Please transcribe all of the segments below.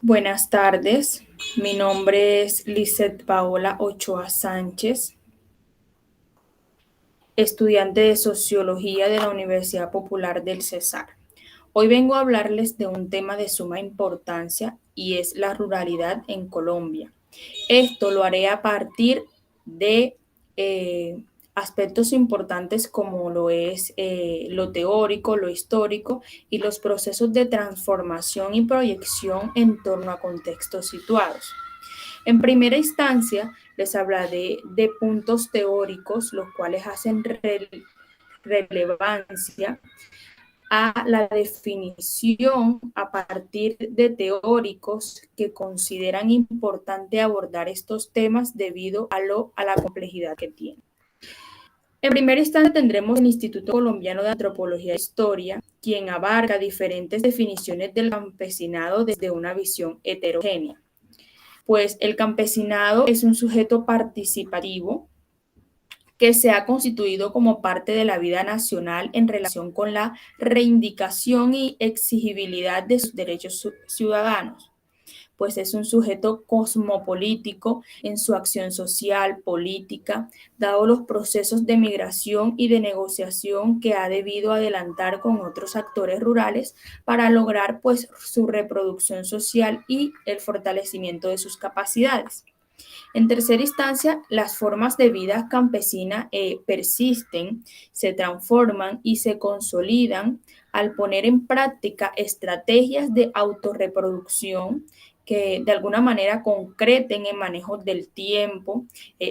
Buenas tardes, mi nombre es Lizeth Paola Ochoa Sánchez, estudiante de Sociología de la Universidad Popular del Cesar. Hoy vengo a hablarles de un tema de suma importancia y es la ruralidad en Colombia. Esto lo haré a partir de aspectos importantes como lo es lo teórico, lo histórico y los procesos de transformación y proyección en torno a contextos situados. En primera instancia, les hablaré de puntos teóricos, los cuales hacen relevancia a la definición a partir de teóricos que consideran importante abordar estos temas debido a la complejidad que tienen. En primera instancia tendremos el Instituto Colombiano de Antropología e Historia, quien abarca diferentes definiciones del campesinado desde una visión heterogénea. Pues el campesinado es un sujeto participativo que se ha constituido como parte de la vida nacional en relación con la reivindicación y exigibilidad de sus derechos ciudadanos, pues es un sujeto cosmopolítico en su acción social, política, dado los procesos de migración y de negociación que ha debido adelantar con otros actores rurales para lograr pues su reproducción social y el fortalecimiento de sus capacidades. En tercera instancia, las formas de vida campesina persisten, se transforman y se consolidan al poner en práctica estrategias de autorreproducción que de alguna manera concreten el manejo del tiempo,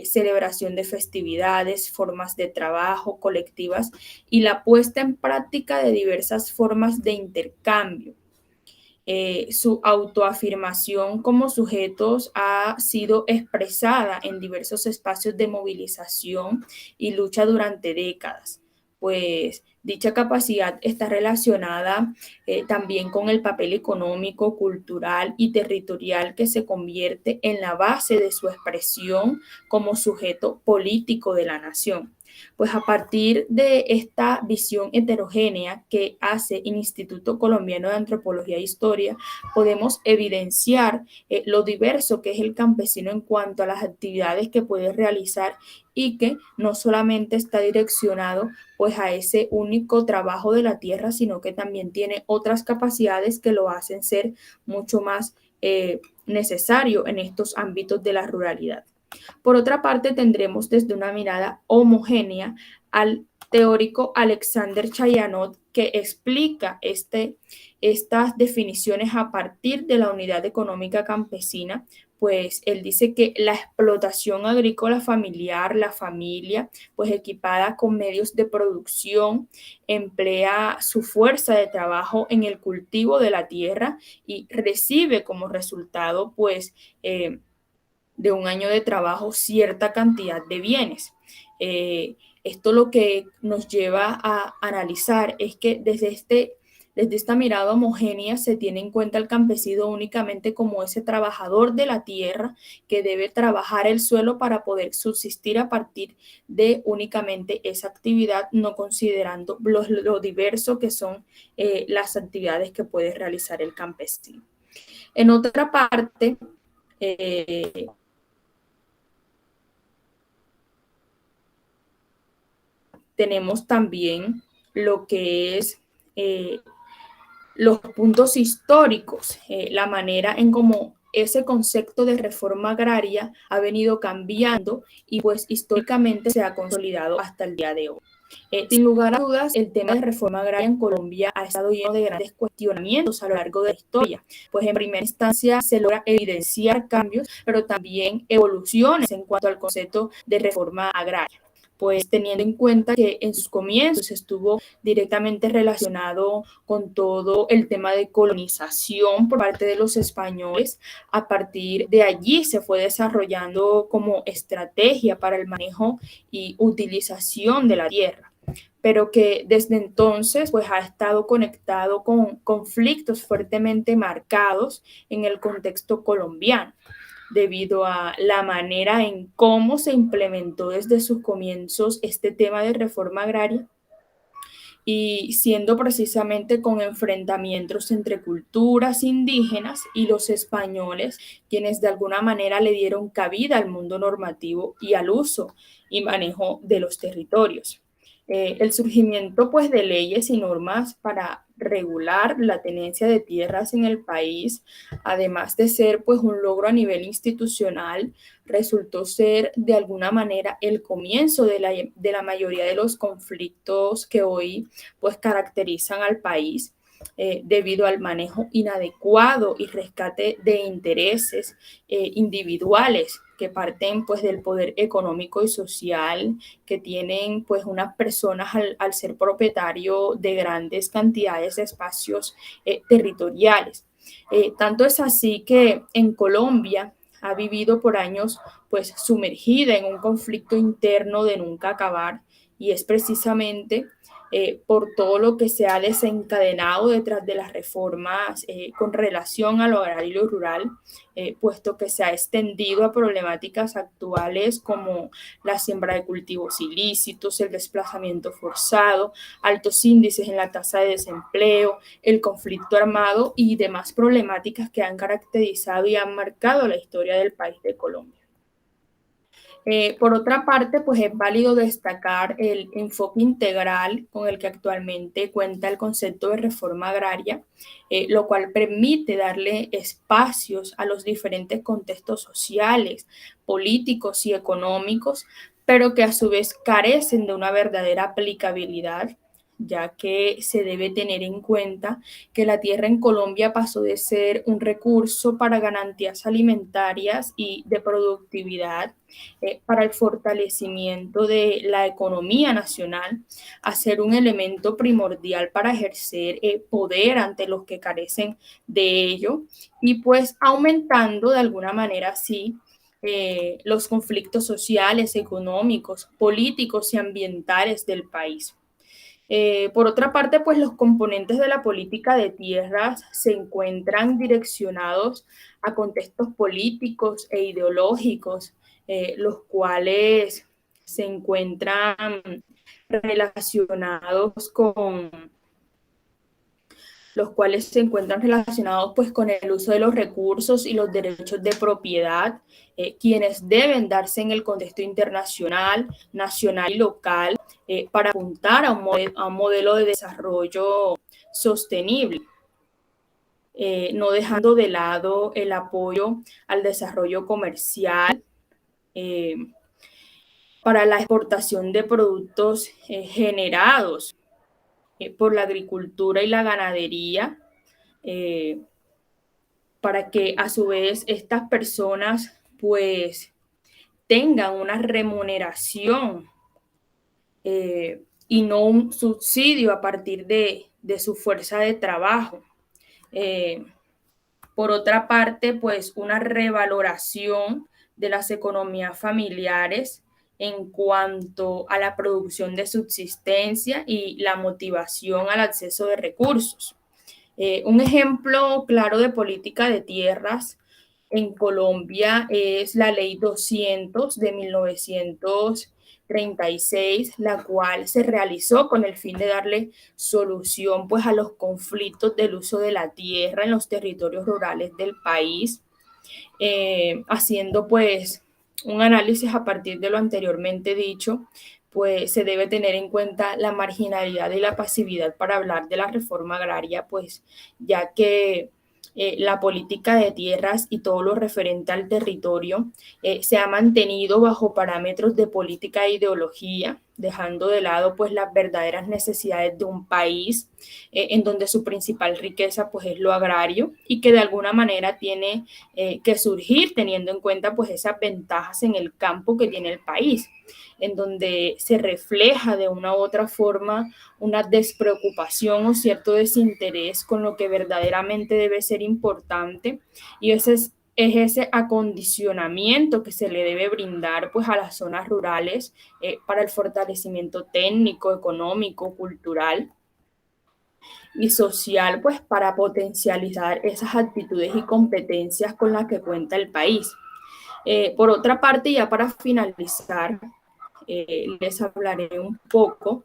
celebración de festividades, formas de trabajo colectivas y la puesta en práctica de diversas formas de intercambio. Su autoafirmación como sujetos ha sido expresada en diversos espacios de movilización y lucha durante décadas, pues dicha capacidad está relacionada también con el papel económico, cultural y territorial que se convierte en la base de su expresión como sujeto político de la nación. Pues a partir de esta visión heterogénea que hace el Instituto Colombiano de Antropología e Historia, podemos evidenciar lo diverso que es el campesino en cuanto a las actividades que puede realizar y que no solamente está direccionado pues a ese único trabajo de la tierra, sino que también tiene otras capacidades que lo hacen ser mucho más necesario en estos ámbitos de la ruralidad. Por otra parte, tendremos desde una mirada homogénea al teórico Alexander Chayanot, que explica estas definiciones a partir de la unidad económica campesina, pues él dice que la explotación agrícola familiar, la familia, pues equipada con medios de producción, emplea su fuerza de trabajo en el cultivo de la tierra y recibe como resultado, pues, de un año de trabajo cierta cantidad de bienes. Esto lo que nos lleva a analizar es que desde esta mirada homogénea se tiene en cuenta el campesino únicamente como ese trabajador de la tierra que debe trabajar el suelo para poder subsistir a partir de únicamente esa actividad, no considerando lo diverso que son las actividades que puede realizar el campesino. En otra parte, tenemos también lo que es los puntos históricos, la manera en cómo ese concepto de reforma agraria ha venido cambiando y pues históricamente se ha consolidado hasta el día de hoy. Sin lugar a dudas, el tema de reforma agraria en Colombia ha estado lleno de grandes cuestionamientos a lo largo de la historia, pues en primera instancia se logra evidenciar cambios, pero también evoluciones en cuanto al concepto de reforma agraria, pues teniendo en cuenta que en sus comienzos estuvo directamente relacionado con todo el tema de colonización por parte de los españoles. A partir de allí se fue desarrollando como estrategia para el manejo y utilización de la tierra, pero que desde entonces pues ha estado conectado con conflictos fuertemente marcados en el contexto colombiano, debido a la manera en cómo se implementó desde sus comienzos este tema de reforma agraria y siendo precisamente con enfrentamientos entre culturas indígenas y los españoles quienes de alguna manera le dieron cabida al mundo normativo y al uso y manejo de los territorios. El surgimiento pues de leyes y normas para regular la tenencia de tierras en el país, además de ser pues un logro a nivel institucional, resultó ser de alguna manera el comienzo de la mayoría de los conflictos que hoy pues caracterizan al país. Debido al manejo inadecuado y rescate de intereses individuales que parten pues del poder económico y social que tienen pues unas personas al ser propietario de grandes cantidades de espacios territoriales. Tanto es así que en Colombia ha vivido por años pues sumergida en un conflicto interno de nunca acabar y es precisamente por todo lo que se ha desencadenado detrás de las reformas con relación a lo agrario y lo rural, puesto que se ha extendido a problemáticas actuales como la siembra de cultivos ilícitos, el desplazamiento forzado, altos índices en la tasa de desempleo, el conflicto armado y demás problemáticas que han caracterizado y han marcado la historia del país de Colombia. Por otra parte, pues es válido destacar el enfoque integral con el que actualmente cuenta el concepto de reforma agraria, lo cual permite darle espacios a los diferentes contextos sociales, políticos y económicos, pero que a su vez carecen de una verdadera aplicabilidad, ya que se debe tener en cuenta que la tierra en Colombia pasó de ser un recurso para garantías alimentarias y de productividad para el fortalecimiento de la economía nacional, a ser un elemento primordial para ejercer poder ante los que carecen de ello y pues aumentando de alguna manera así los conflictos sociales, económicos, políticos y ambientales del país. Por otra parte, pues los componentes de la política de tierras se encuentran direccionados a contextos políticos e ideológicos, los cuales se encuentran relacionados con los cuales se encuentran relacionados pues con el uso de los recursos y los derechos de propiedad, quienes deben darse en el contexto internacional, nacional y local para apuntar a un modelo de desarrollo sostenible, no dejando de lado el apoyo al desarrollo comercial, eh, para la exportación de productos generados por la agricultura y la ganadería, eh, para que a su vez estas personas pues tengan una remuneración y no un subsidio a partir de su fuerza de trabajo. Eh, por otra parte, pues una revaloración de las economías familiares en cuanto a la producción de subsistencia y la motivación al acceso de recursos. Un ejemplo claro de política de tierras en Colombia es la Ley 200 de 1936, la cual se realizó con el fin de darle solución pues, a los conflictos del uso de la tierra en los territorios rurales del país, haciendo pues un análisis a partir de lo anteriormente dicho, pues se debe tener en cuenta la marginalidad y la pasividad para hablar de la reforma agraria, pues ya que la política de tierras y todo lo referente al territorio se ha mantenido bajo parámetros de política e ideología, dejando de lado pues las verdaderas necesidades de un país en donde su principal riqueza pues es lo agrario y que de alguna manera tiene que surgir teniendo en cuenta pues esas ventajas en el campo que tiene el país, en donde se refleja de una u otra forma una despreocupación o cierto desinterés con lo que verdaderamente debe ser importante y ese es ese acondicionamiento que se le debe brindar pues a las zonas rurales para el fortalecimiento técnico, económico, cultural y social, pues para potencializar esas actitudes y competencias con las que cuenta el país. Por otra parte, ya para finalizar, les hablaré un poco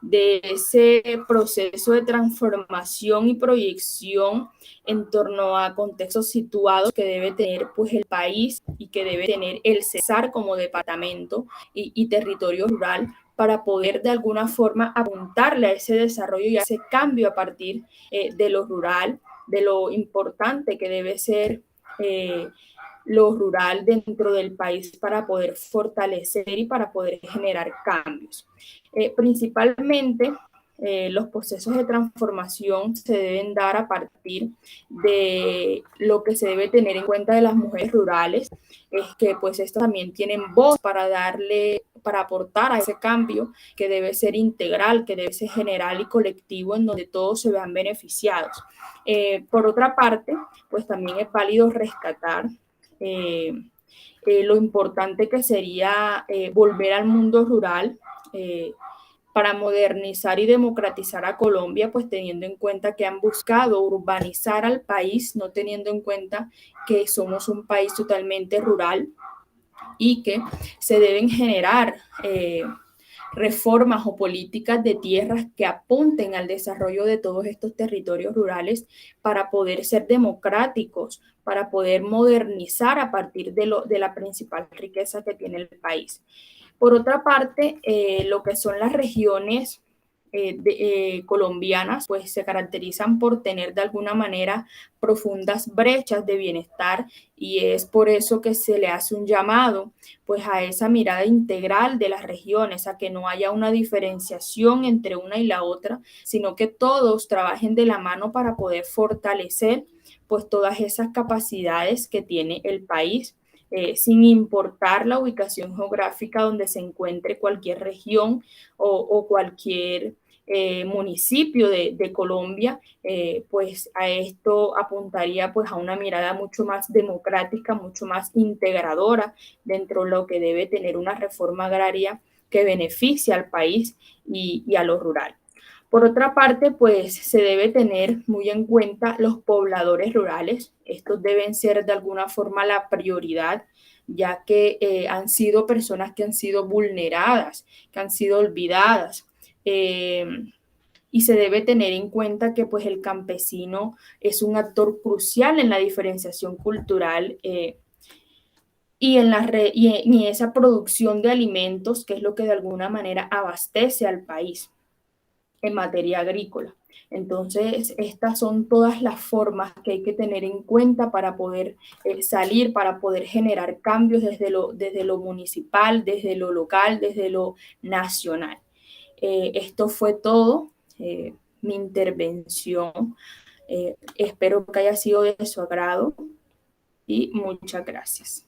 de ese proceso de transformación y proyección en torno a contextos situados que debe tener pues el país y que debe tener el Cesar como departamento y territorio rural para poder de alguna forma apuntarle a ese desarrollo y a ese cambio a partir de lo rural, de lo importante que debe ser lo rural dentro del país para poder fortalecer y para poder generar cambios. Principalmente, los procesos de transformación se deben dar a partir de lo que se debe tener en cuenta de las mujeres rurales, es que pues estas también tienen voz para darle, para aportar a ese cambio que debe ser integral, que debe ser general y colectivo, en donde todos se vean beneficiados. Por otra parte, pues también es válido rescatar eh, lo importante que sería volver al mundo rural para modernizar y democratizar a Colombia, pues teniendo en cuenta que han buscado urbanizar al país, no teniendo en cuenta que somos un país totalmente rural y que se deben generar reformas o políticas de tierras que apunten al desarrollo de todos estos territorios rurales para poder ser democráticos, para poder modernizar a partir de la principal riqueza que tiene el país. Por otra parte, lo que son las regiones colombianas, pues se caracterizan por tener de alguna manera profundas brechas de bienestar y es por eso que se le hace un llamado pues a esa mirada integral de las regiones, a que no haya una diferenciación entre una y la otra, sino que todos trabajen de la mano para poder fortalecer pues todas esas capacidades que tiene el país sin importar la ubicación geográfica donde se encuentre cualquier región o cualquier municipio de Colombia, pues a esto apuntaría pues a una mirada mucho más democrática, mucho más integradora dentro de lo que debe tener una reforma agraria que beneficie al país y a lo rural. Por otra parte, pues se debe tener muy en cuenta los pobladores rurales. Estos deben ser de alguna forma la prioridad, ya que han sido personas que han sido vulneradas, que han sido olvidadas. Eh, y se debe tener en cuenta que pues el campesino es un actor crucial en la diferenciación cultural y en esa producción de alimentos, que es lo que de alguna manera abastece al país en materia agrícola. Entonces, estas son todas las formas que hay que tener en cuenta para poder salir, para poder generar cambios desde lo municipal, desde lo local, desde lo nacional. Esto fue todo, mi intervención. Espero que haya sido de su agrado y muchas gracias.